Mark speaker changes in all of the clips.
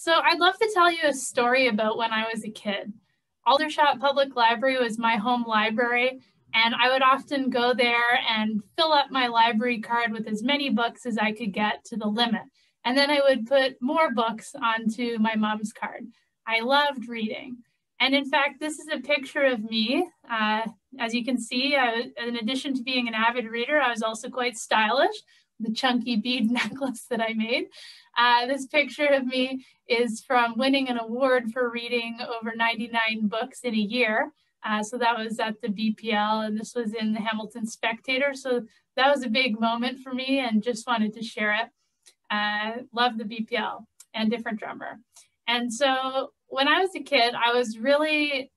Speaker 1: So I'd love to tell you a story about when I was a kid. Aldershot Public Library was my home library, and I would often go there and fill up my library card with as many books as I could get to the limit. And then I would put more books onto my mom's card. I loved reading. And in fact, this is a picture of me. As you can see, in addition to being an avid reader, I was also quite stylish, the chunky bead necklace that I made. This picture of me is from winning an award for reading over 99 books in a year. So that was at the BPL, and this was in the Hamilton Spectator. So that was a big moment for me and just wanted to share it. Love the BPL and Different Drummer. And so when I was a kid, I was really,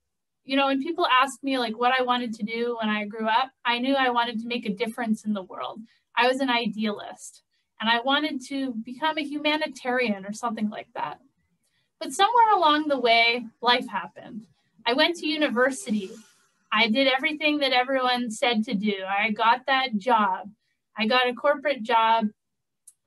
Speaker 1: when people asked me like what I wanted to do when I grew up, I knew I wanted to make a difference in the world. I was an idealist and I wanted to become a humanitarian or something like that. But somewhere along the way, life happened. I went to university. I did everything that everyone said to do. I got that job. I got a corporate job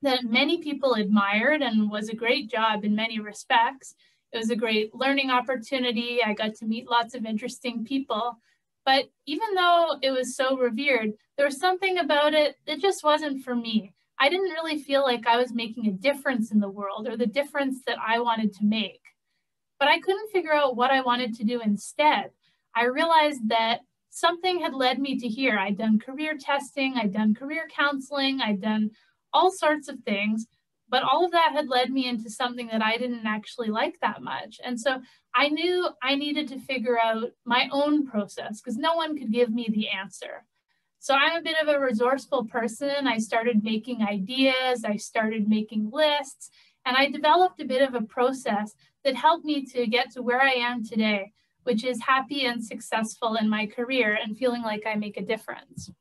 Speaker 1: that many people admired and was a great job in many respects. It was a great learning opportunity. I got to meet lots of interesting people. But even though it was so revered, there was something about it that just wasn't for me. I didn't really feel like I was making a difference in the world or the difference that I wanted to make. But I couldn't figure out what I wanted to do instead. I realized that something had led me to here. I'd done career testing, I'd done career counseling, I'd done all sorts of things, but all of that had led me into something that I didn't actually like that much. And so I knew I needed to figure out my own process because no one could give me the answer. So I'm a bit of a resourceful person. I started making ideas, I started making lists, and I developed a bit of a process that helped me to get to where I am today, which is happy and successful in my career and feeling like I make a difference.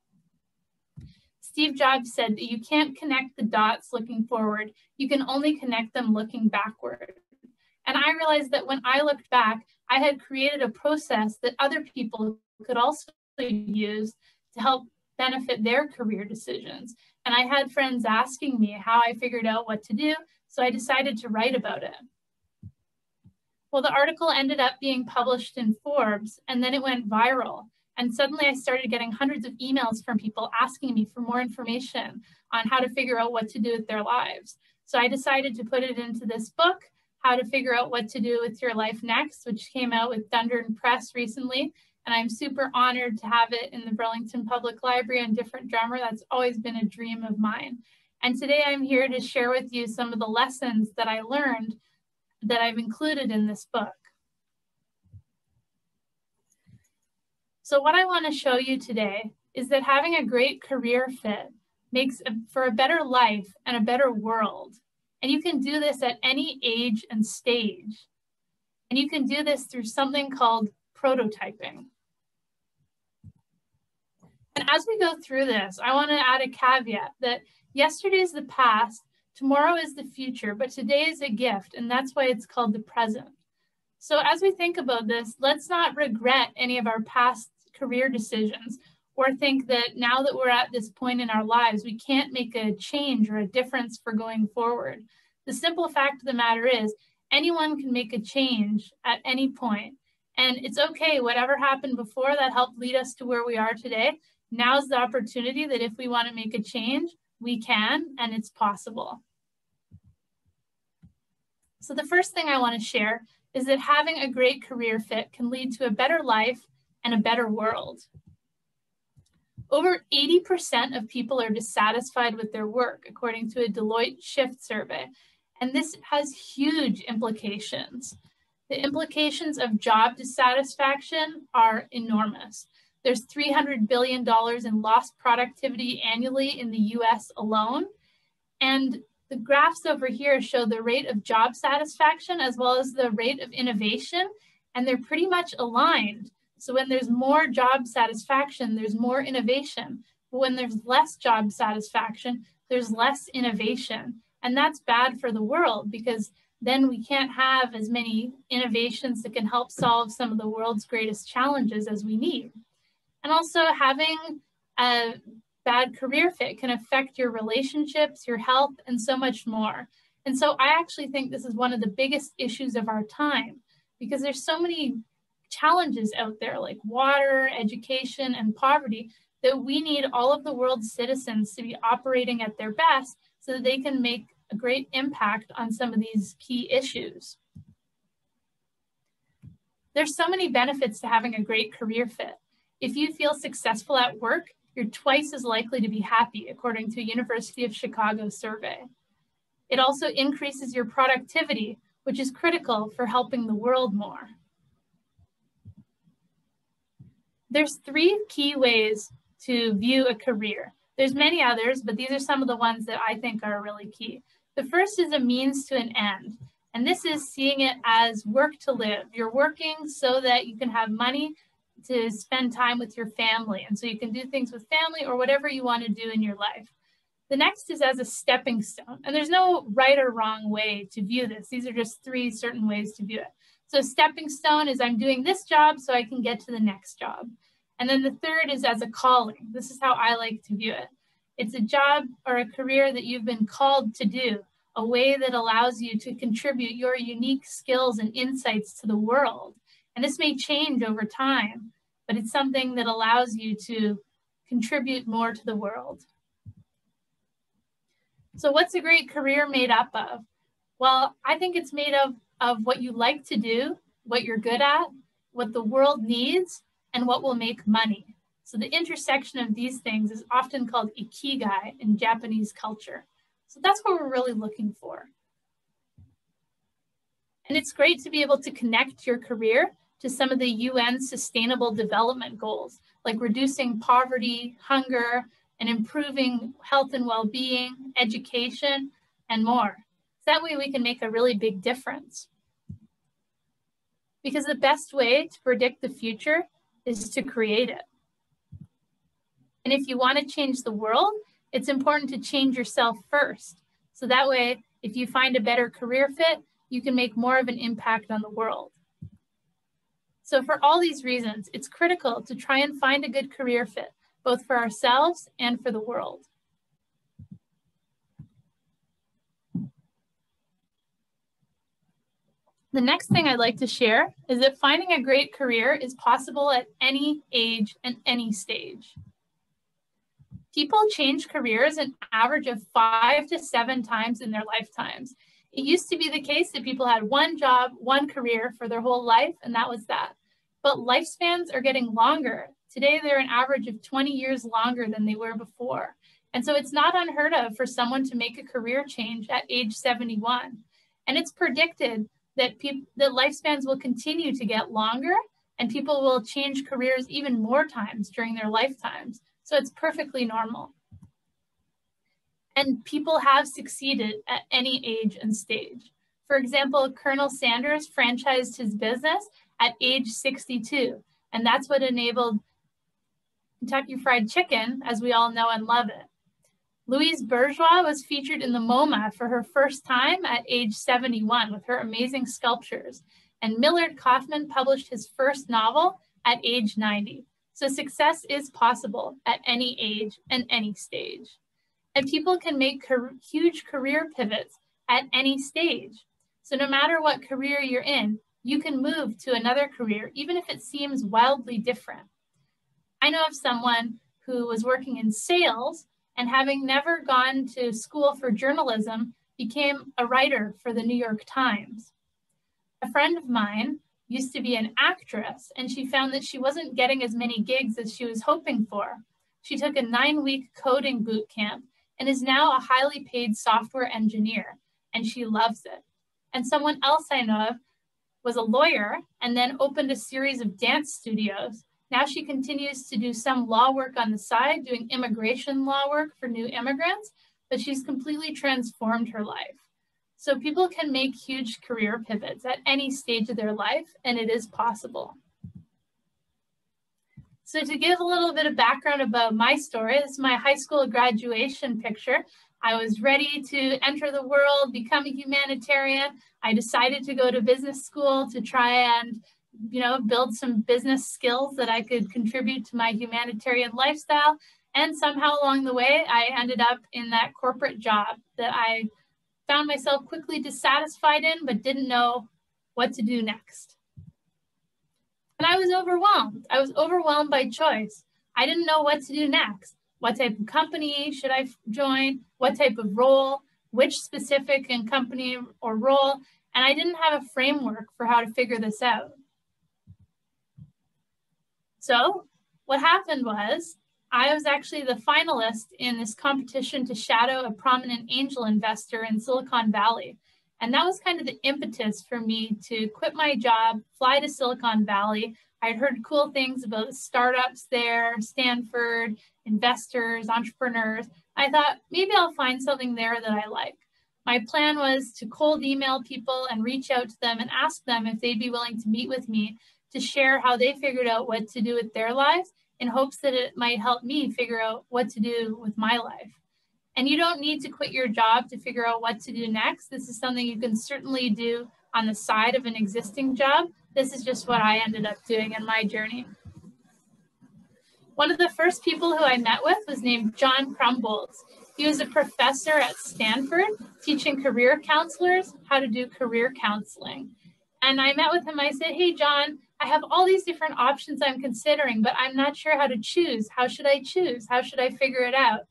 Speaker 1: Steve Jobs said that you can't connect the dots looking forward. You can only connect them looking backward. And I realized that when I looked back, I had created a process that other people could also use to help benefit their career decisions. And I had friends asking me how I figured out what to do, so I decided to write about it. Well, the article ended up being published in Forbes, and then it went viral. And suddenly I started getting hundreds of emails from people asking me for more information on how to figure out what to do with their lives. So I decided to put it into this book, How to Figure Out What to Do with Your Life Next, which came out with Dundurn Press recently. And I'm super honored to have it in the Burlington Public Library and Different Drummer. That's always been a dream of mine. And today I'm here to share with you some of the lessons that I learned that I've included in this book. So what I want to show you today is that having a great career fit makes for a better life and a better world. And you can do this at any age and stage. And you can do this through something called prototyping. And as we go through this, I want to add a caveat that yesterday is the past, tomorrow is the future, but today is a gift, and that's why it's called the present. So as we think about this, let's not regret any of our past career decisions or think that now that we're at this point in our lives, we can't make a change or a difference for going forward. The simple fact of the matter is anyone can make a change at any point. And it's okay, whatever happened before that helped lead us to where we are today. Now's the opportunity that if we want to make a change, we can, and it's possible. So the first thing I want to share is that having a great career fit can lead to a better life and a better world. Over 80% of people are dissatisfied with their work, according to a Deloitte Shift survey. And this has huge implications. The implications of job dissatisfaction are enormous. There's $300 billion in lost productivity annually in the US alone. And the graphs over here show the rate of job satisfaction as well as the rate of innovation, and they're pretty much aligned. So when there's more job satisfaction, there's more innovation. But when there's less job satisfaction, there's less innovation. And that's bad for the world because then we can't have as many innovations that can help solve some of the world's greatest challenges as we need. And also having a bad career fit can affect your relationships, your health, and so much more. And so I actually think this is one of the biggest issues of our time, because there's so many challenges out there like water, education, and poverty that we need all of the world's citizens to be operating at their best so that they can make a great impact on some of these key issues. There's so many benefits to having a great career fit. If you feel successful at work, you're twice as likely to be happy, according to a University of Chicago survey. It also increases your productivity, which is critical for helping the world more. There's 3 key ways to view a career. There's many others, but these are some of the ones that I think are really key. The first is a means to an end. And this is seeing it as work to live. You're working so that you can have money to spend time with your family. And so you can do things with family or whatever you want to do in your life. The next is as a stepping stone. And there's no right or wrong way to view this. These are just 3 certain ways to view it. So a stepping stone is I'm doing this job so I can get to the next job. And then the third is as a calling. This is how I like to view it. It's a job or a career that you've been called to do, a way that allows you to contribute your unique skills and insights to the world. And this may change over time, but it's something that allows you to contribute more to the world. So what's a great career made up of? Well, I think it's made of what you like to do, what you're good at, what the world needs, and what will make money. So the intersection of these things is often called ikigai in Japanese culture. So that's what we're really looking for. And it's great to be able to connect your career to some of the UN Sustainable Development Goals, like reducing poverty, hunger, and improving health and well-being, education, and more. So that way we can make a really big difference. Because the best way to predict the future is to create it. And if you want to change the world, it's important to change yourself first. So that way, if you find a better career fit, you can make more of an impact on the world. So for all these reasons, it's critical to try and find a good career fit, both for ourselves and for the world. The next thing I'd like to share is that finding a great career is possible at any age and any stage. People change careers an average of 5 to 7 times in their lifetimes. It used to be the case that people had one job, one career for their whole life, and that was that. But lifespans are getting longer. Today, they're an average of 20 years longer than they were before. And so it's not unheard of for someone to make a career change at age 71. And it's predicted that lifespans will continue to get longer and people will change careers even more times during their lifetimes. So it's perfectly normal. And people have succeeded at any age and stage. For example, Colonel Sanders franchised his business at age 62, and that's what enabled Kentucky Fried Chicken, as we all know and love it. Louise Bourgeois was featured in the MoMA for her first time at age 71 with her amazing sculptures. And Millard Kaufman published his first novel at age 90. So success is possible at any age and any stage. And people can make huge career pivots at any stage. So no matter what career you're in, you can move to another career, even if it seems wildly different. I know of someone who was working in sales and having never gone to school for journalism, became a writer for the New York Times. A friend of mine used to be an actress, and she found that she wasn't getting as many gigs as she was hoping for. She took a 9-week coding boot camp and is now a highly paid software engineer, and she loves it. And someone else I know of was a lawyer and then opened a series of dance studios. Now she continues to do some law work on the side, doing immigration law work for new immigrants, but she's completely transformed her life. So people can make huge career pivots at any stage of their life, and it is possible. So to give a little bit of background about my story, this is my high school graduation picture. I was ready to enter the world, become a humanitarian. I decided to go to business school to try and build some business skills that I could contribute to my humanitarian lifestyle. And somehow along the way, I ended up in that corporate job that I found myself quickly dissatisfied in, but didn't know what to do next. And I was overwhelmed. I was overwhelmed by choice. I didn't know what to do next. What type of company should I join? What type of role? Which specific company or role? And I didn't have a framework for how to figure this out. So what happened was I was actually the finalist in this competition to shadow a prominent angel investor in Silicon Valley. And that was kind of the impetus for me to quit my job, fly to Silicon Valley. I'd heard cool things about the startups there, Stanford, investors, entrepreneurs. I thought maybe I'll find something there that I like. My plan was to cold email people and reach out to them and ask them if they'd be willing to meet with me to share how they figured out what to do with their lives in hopes that it might help me figure out what to do with my life. And you don't need to quit your job to figure out what to do next. This is something you can certainly do on the side of an existing job. This is just what I ended up doing in my journey. One of the first people who I met with was named John Crumbolts. He was a professor at Stanford teaching career counselors how to do career counseling. And I met with him. I said, hey, John, I have all these different options I'm considering, but I'm not sure how to choose. How should I choose? How should I figure it out?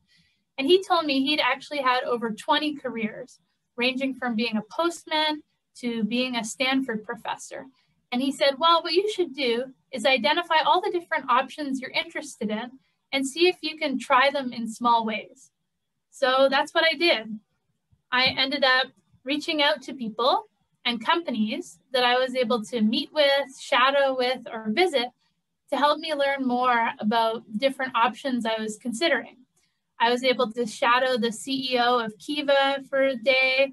Speaker 1: And he told me he'd actually had over 20 careers, ranging from being a postman to being a Stanford professor. And he said, well, what you should do is identify all the different options you're interested in and see if you can try them in small ways. So that's what I did. I ended up reaching out to people and companies that I was able to meet with, shadow with, or visit to help me learn more about different options I was considering. I was able to shadow the CEO of Kiva for a day,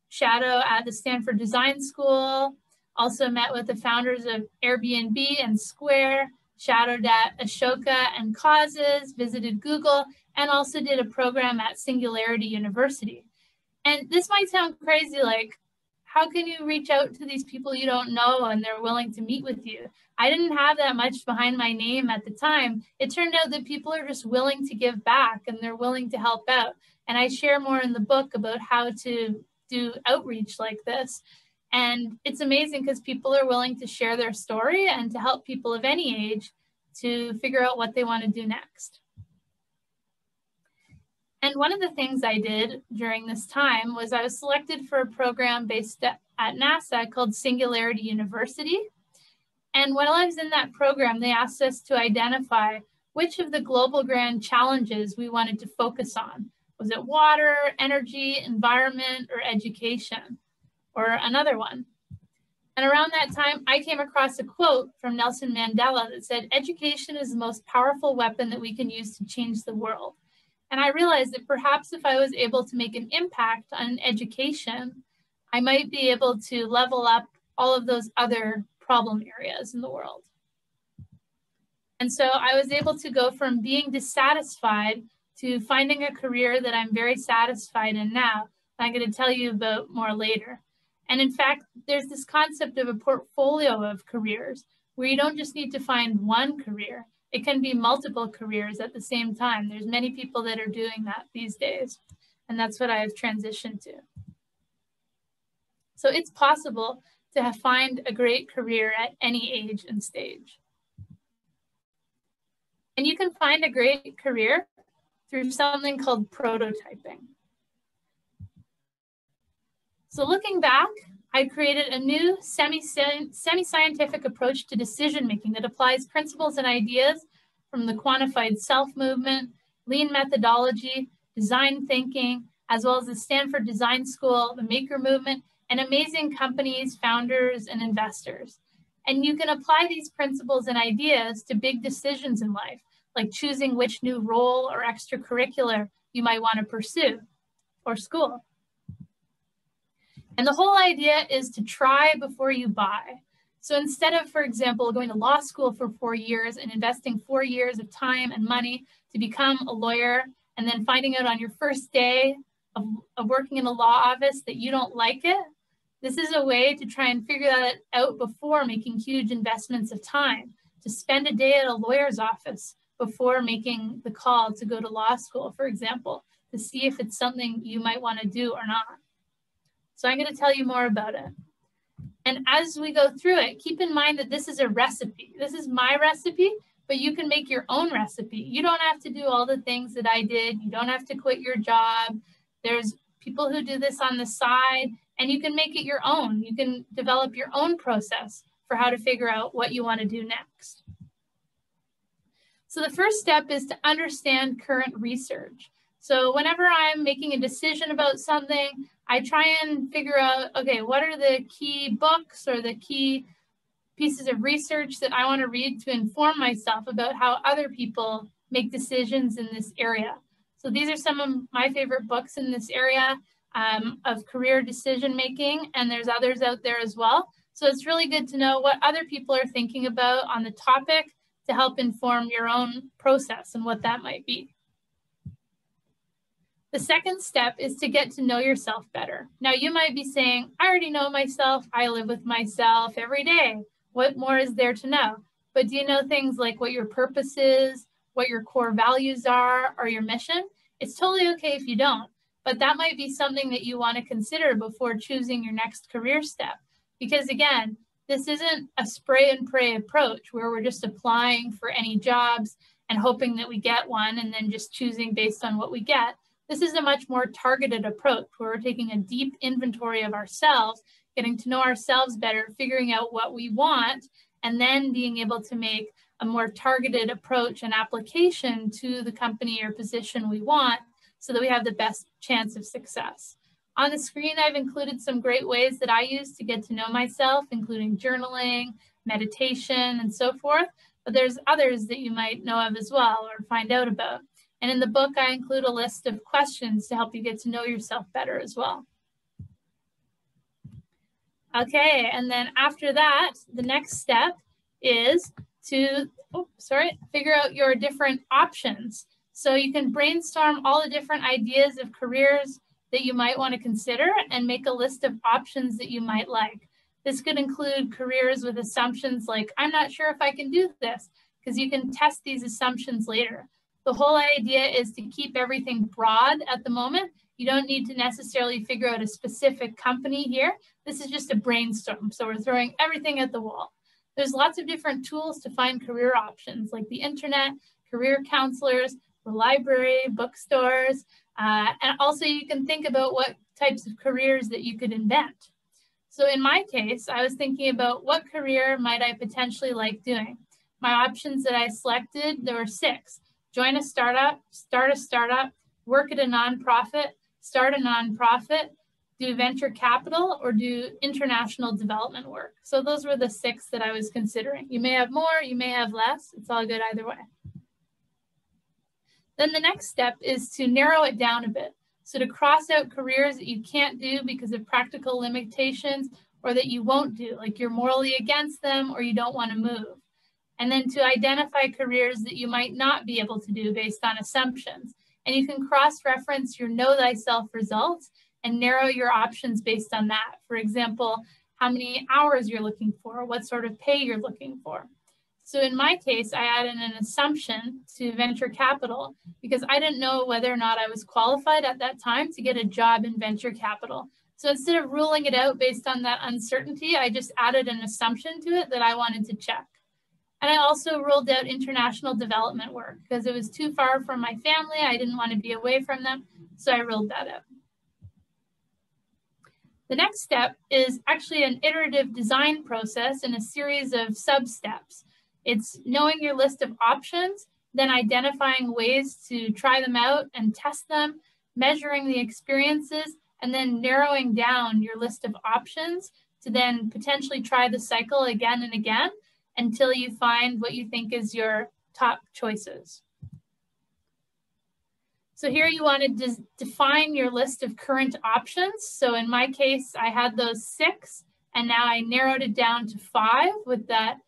Speaker 1: shadow at the Stanford Design School, also met with the founders of Airbnb and Square, shadowed at Ashoka and Causes, visited Google, and also did a program at Singularity University. And this might sound crazy, like, how can you reach out to these people you don't know and they're willing to meet with you? I didn't have that much behind my name at the time. It turned out that people are just willing to give back and they're willing to help out. And I share more in the book about how to do outreach like this. And it's amazing because people are willing to share their story and to help people of any age to figure out what they want to do next. And one of the things I did during this time was I was selected for a program based at NASA called Singularity University. And while I was in that program, they asked us to identify which of the global grand challenges we wanted to focus on. Was it water, energy, environment, or education, or another one? And around that time, I came across a quote from Nelson Mandela that said, education is the most powerful weapon that we can use to change the world. And I realized that perhaps if I was able to make an impact on education, I might be able to level up all of those other problem areas in the world. And so I was able to go from being dissatisfied to finding a career that I'm very satisfied in now, that I'm going to tell you about more later. And in fact, there's this concept of a portfolio of careers where you don't just need to find one career. It can be multiple careers at the same time. There's many people that are doing that these days. And that's what I have transitioned to. So it's possible to find a great career at any age and stage. And you can find a great career through something called prototyping. So looking back, I created a new semi-scientific approach to decision-making that applies principles and ideas from the quantified self movement, lean methodology, design thinking, as well as the Stanford Design School, the maker movement, and amazing companies, founders, and investors. And you can apply these principles and ideas to big decisions in life, like choosing which new role or extracurricular you might want to pursue, or school. And the whole idea is to try before you buy. So instead of, for example, going to law school for 4 years and investing 4 years of time and money to become a lawyer, and then finding out on your first day of working in a law office that you don't like it, this is a way to try and figure that out before making huge investments of time, to spend a day at a lawyer's office before making the call to go to law school, for example, to see if it's something you might want to do or not. So I'm going to tell you more about it. And as we go through it, keep in mind that this is a recipe. This is my recipe, but you can make your own recipe. You don't have to do all the things that I did. You don't have to quit your job. There's people who do this on the side, and you can make it your own. You can develop your own process for how to figure out what you want to do next. So the first step is to understand current research. So whenever I'm making a decision about something, I try and figure out, okay, what are the key books or the key pieces of research that I want to read to inform myself about how other people make decisions in this area. So these are some of my favorite books in this area of career decision making, and there's others out there as well. So it's really good to know what other people are thinking about on the topic to help inform your own process and what that might be. The second step is to get to know yourself better. Now you might be saying, I already know myself. I live with myself every day. What more is there to know? But do you know things like what your purpose is, what your core values are, or your mission? It's totally okay if you don't, but that might be something that you want to consider before choosing your next career step. Because again, this isn't a spray and pray approach where we're just applying for any jobs and hoping that we get one and then just choosing based on what we get. This is a much more targeted approach where we're taking a deep inventory of ourselves, getting to know ourselves better, figuring out what we want, and then being able to make a more targeted approach and application to the company or position we want so that we have the best chance of success. On the screen, I've included some great ways that I use to get to know myself, including journaling, meditation, and so forth. But there's others that you might know of as well or find out about. And in the book, I include a list of questions to help you get to know yourself better as well. Okay, and then after that, the next step is to, figure out your different options. So you can brainstorm all the different ideas of careers that you might want to consider and make a list of options that you might like. This could include careers with assumptions like, I'm not sure if I can do this, because you can test these assumptions later. The whole idea is to keep everything broad at the moment. You don't need to necessarily figure out a specific company here. This is just a brainstorm. So we're throwing everything at the wall. There's lots of different tools to find career options like the internet, career counselors, the library, bookstores, and also you can think about what types of careers that you could invent. So in my case, I was thinking about what career might I potentially like doing. My options that I selected, there were 6. Join a startup, start a startup, work at a nonprofit, start a nonprofit, do venture capital, or do international development work. So those were the 6 that I was considering. You may have more, you may have less. It's all good either way. Then the next step is to narrow it down a bit. So to cross out careers that you can't do because of practical limitations or that you won't do, like you're morally against them or you don't want to move. And then to identify careers that you might not be able to do based on assumptions. And you can cross-reference your Know Thyself results and narrow your options based on that. For example, how many hours you're looking for, what sort of pay you're looking for. So in my case, I added an assumption to venture capital because I didn't know whether or not I was qualified at that time to get a job in venture capital. So instead of ruling it out based on that uncertainty, I just added an assumption to it that I wanted to check. And I also ruled out international development work because it was too far from my family. I didn't want to be away from them, so I ruled that out. The next step is actually an iterative design process and a series of sub-steps. It's knowing your list of options, then identifying ways to try them out and test them, measuring the experiences, and then narrowing down your list of options to then potentially try the cycle again and again until you find what you think is your top choices. So here you want to define your list of current options. So in my case, I had those 6, and now I narrowed it down to 5 with that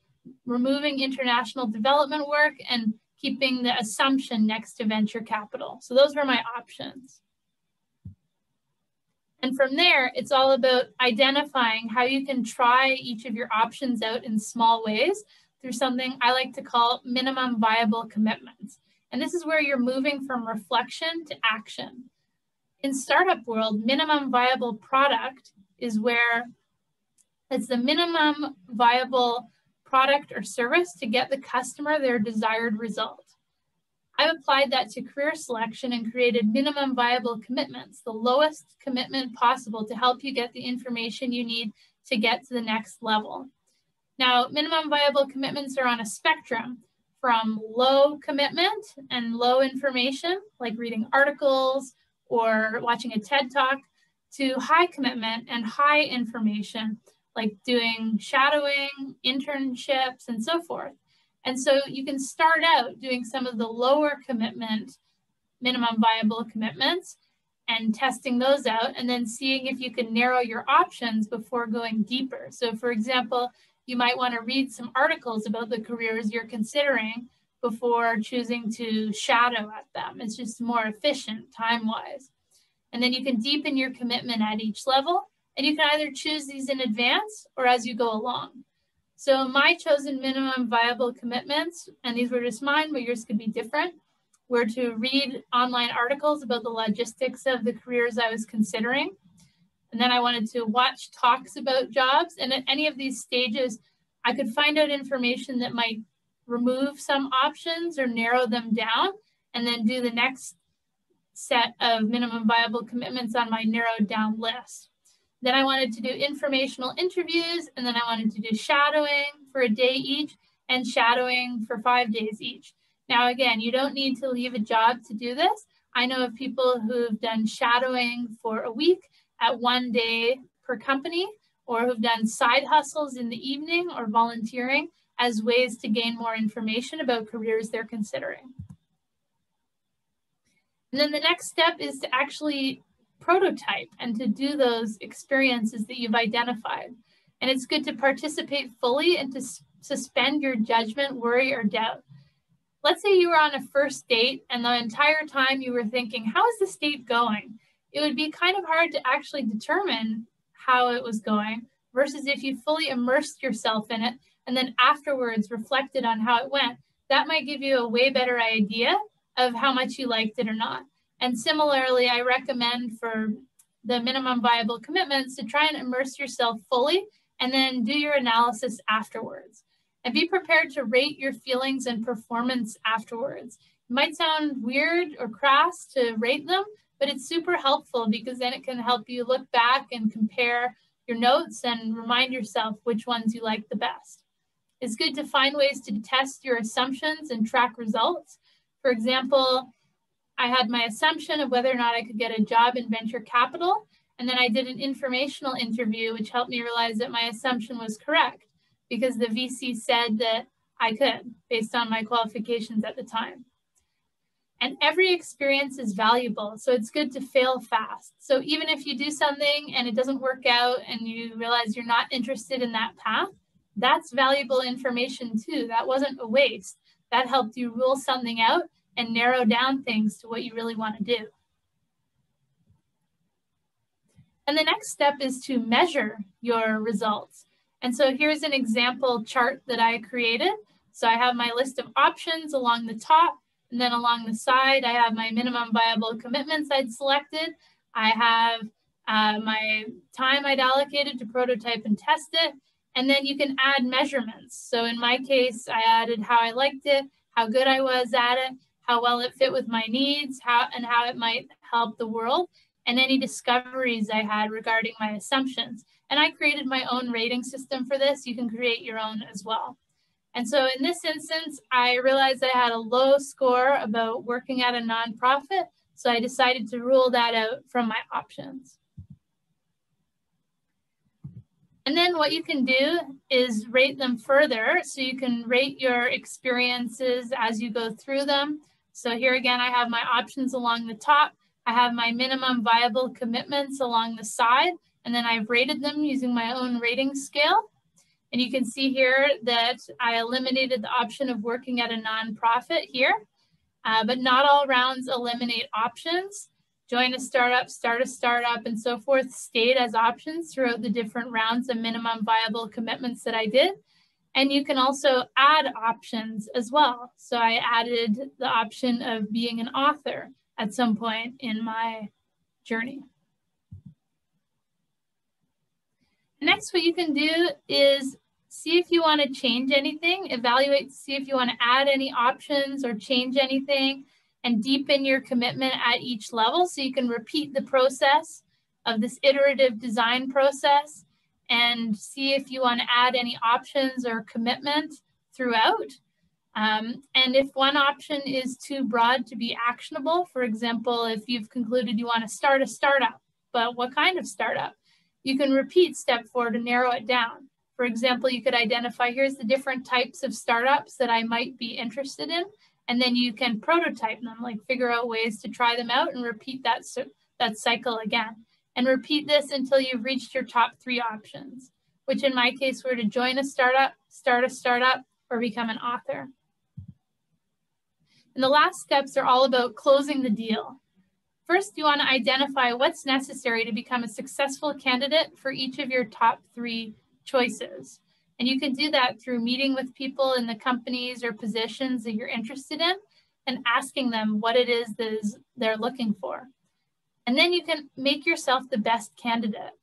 Speaker 1: removing international development work and keeping the assumption next to venture capital. So those were my options. And from there, it's all about identifying how you can try each of your options out in small ways through something I like to call minimum viable commitments. And this is where you're moving from reflection to action. In startup world, minimum viable product is where it's the minimum viable product or service to get the customer their desired result. I've applied that to career selection and created minimum viable commitments, the lowest commitment possible to help you get the information you need to get to the next level. Now, minimum viable commitments are on a spectrum from low commitment and low information, like reading articles or watching a TED Talk, to high commitment and high information, like doing shadowing, internships, and so forth. And so you can start out doing some of the lower commitment, minimum viable commitments and testing those out, and then seeing if you can narrow your options before going deeper. So for example, you might want to read some articles about the careers you're considering before choosing to shadow at them. It's just more efficient time-wise. And then you can deepen your commitment at each level, and you can either choose these in advance or as you go along. So my chosen minimum viable commitments, and these were just mine, but yours could be different, were to read online articles about the logistics of the careers I was considering. And then I wanted to watch talks about jobs. And at any of these stages, I could find out information that might remove some options or narrow them down, and then do the next set of minimum viable commitments on my narrowed down list. Then I wanted to do informational interviews, and then I wanted to do shadowing for a day each and shadowing for 5 days each. Now, again, you don't need to leave a job to do this. I know of people who've done shadowing for a week at 1 day per company, or who've done side hustles in the evening or volunteering as ways to gain more information about careers they're considering. And then the next step is to actually prototype and to do those experiences that you've identified. And it's good to participate fully and to suspend your judgment, worry, or doubt. Let's say you were on a first date and the entire time you were thinking, how is this date going? It would be kind of hard to actually determine how it was going versus if you fully immersed yourself in it and then afterwards reflected on how it went. That might give you a way better idea of how much you liked it or not. And similarly, I recommend for the minimum viable commitments to try and immerse yourself fully and then do your analysis afterwards. And be prepared to rate your feelings and performance afterwards. It might sound weird or crass to rate them, but it's super helpful because then it can help you look back and compare your notes and remind yourself which ones you like the best. It's good to find ways to test your assumptions and track results. For example, I had my assumption of whether or not I could get a job in venture capital, and then I did an informational interview, which helped me realize that my assumption was correct because the VC said that I could, based on my qualifications at the time. And every experience is valuable, so it's good to fail fast. So even if you do something and it doesn't work out and you realize you're not interested in that path, that's valuable information too. That wasn't a waste. That helped you rule something out and narrow down things to what you really want to do. And the next step is to measure your results. And so here's an example chart that I created. So I have my list of options along the top, and then along the side, I have my minimum viable commitments I'd selected. I have my time I'd allocated to prototype and test it. And then you can add measurements. So in my case, I added how I liked it, how good I was at it, how well it fit with my needs, how it might help the world, and any discoveries I had regarding my assumptions. And I created my own rating system for this. You can create your own as well. And so in this instance, I realized I had a low score about working at a nonprofit, so I decided to rule that out from my options. And then what you can do is rate them further. So you can rate your experiences as you go through them. So here again, I have my options along the top. I have my minimum viable commitments along the side, and then I've rated them using my own rating scale. And you can see here that I eliminated the option of working at a nonprofit here, but not all rounds eliminate options. Join a startup, start a startup, and so forth stayed as options throughout the different rounds of minimum viable commitments that I did. And you can also add options as well. So I added the option of being an author at some point in my journey. next, what you can do is see if you want to change anything, evaluate to see if you want to add any options or change anything, and deepen your commitment at each level so you can repeat the process of this iterative design process and see if you want to add any options or commitment throughout. And if one option is too broad to be actionable, for example, if you've concluded you want to start a startup, but what kind of startup? You can repeat step 4 to narrow it down. For example, you could identify, here's the different types of startups that I might be interested in, and then you can prototype them, like figure out ways to try them out and repeat that cycle again. And repeat this until you've reached your top 3 options, which in my case were to join a startup, start a startup, or become an author. And the last steps are all about closing the deal. First, you want to identify what's necessary to become a successful candidate for each of your top 3 choices. And you can do that through meeting with people in the companies or positions that you're interested in and asking them what it is that they're looking for. And then you can make yourself the best candidate.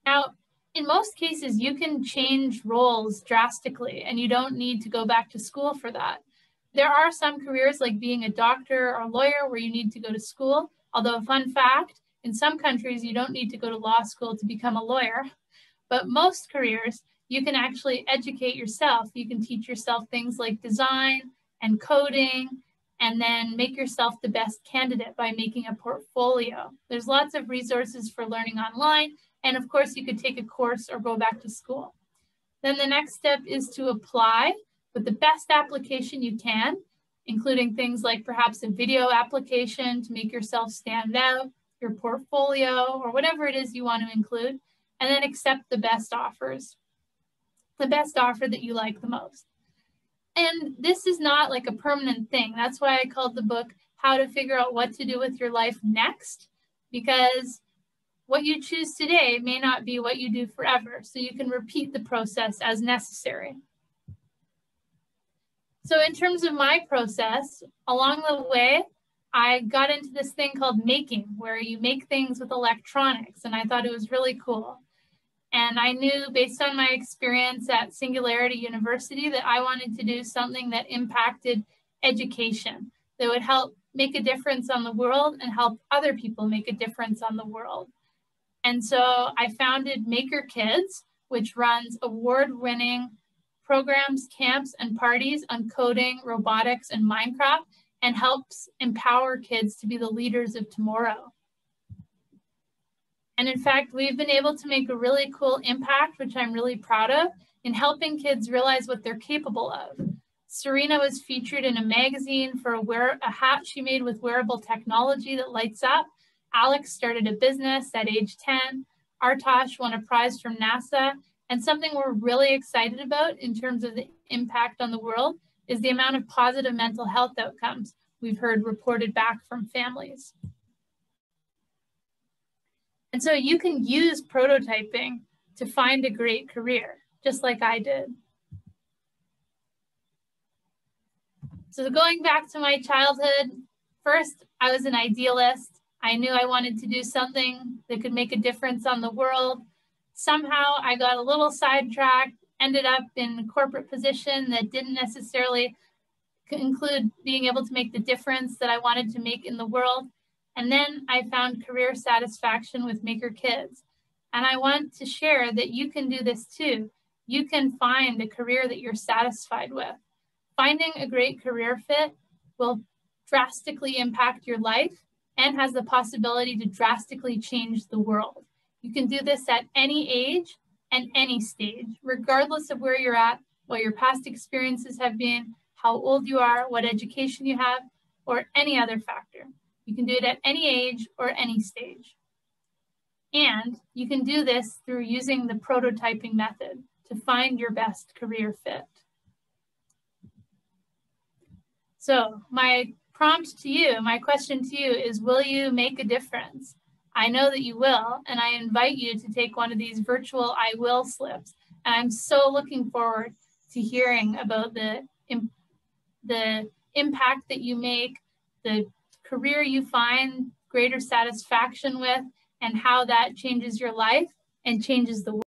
Speaker 1: Now, in most cases, you can change roles drastically and you don't need to go back to school for that. There are some careers like being a doctor or a lawyer where you need to go to school. Although, fun fact, in some countries, you don't need to go to law school to become a lawyer. But most careers, you can actually educate yourself. You can teach yourself things like design and coding, and then make yourself the best candidate by making a portfolio. There's lots of resources for learning online. And of course, you could take a course or go back to school. Then the next step is to apply with the best application you can, including things like perhaps a video application to make yourself stand out, your portfolio, or whatever it is you want to include, and then accept the best offers, the best offer that you like the most. And this is not like a permanent thing. That's why I called the book How to Figure Out What to Do with Your Life Next, because what you choose today may not be what you do forever, so you can repeat the process as necessary. So in terms of my process, along the way, I got into this thing called making, where you make things with electronics, and I thought it was really cool. And I knew based on my experience at Singularity University that I wanted to do something that impacted education, that would help make a difference on the world and help other people make a difference on the world. And so I founded Maker Kids, which runs award-winning programs, camps, and parties on coding, robotics, and Minecraft, and helps empower kids to be the leaders of tomorrow. And in fact, we've been able to make a really cool impact, which I'm really proud of, in helping kids realize what they're capable of. Serena was featured in a magazine for a hat she made with wearable technology that lights up. Alex started a business at age 10. Artosh won a prize from NASA. And something we're really excited about in terms of the impact on the world is the amount of positive mental health outcomes we've heard reported back from families. And so you can use prototyping to find a great career, just like I did. So going back to my childhood, first, I was an idealist. I knew I wanted to do something that could make a difference on the world. Somehow I got a little sidetracked, ended up in a corporate position that didn't necessarily include being able to make the difference that I wanted to make in the world. And then I found career satisfaction with Maker Kids. And I want to share that you can do this too. You can find a career that you're satisfied with. Finding a great career fit will drastically impact your life and has the possibility to drastically change the world. You can do this at any age and any stage, regardless of where you're at, what your past experiences have been, how old you are, what education you have, or any other factor. You can do it at any age or any stage. And you can do this through using the prototyping method to find your best career fit. So my prompt to you, my question to you is, will you make a difference? I know that you will, and I invite you to take one of these virtual I will slips. And I'm so looking forward to hearing about the impact that you make, the career you find greater satisfaction with, and how that changes your life and changes the world.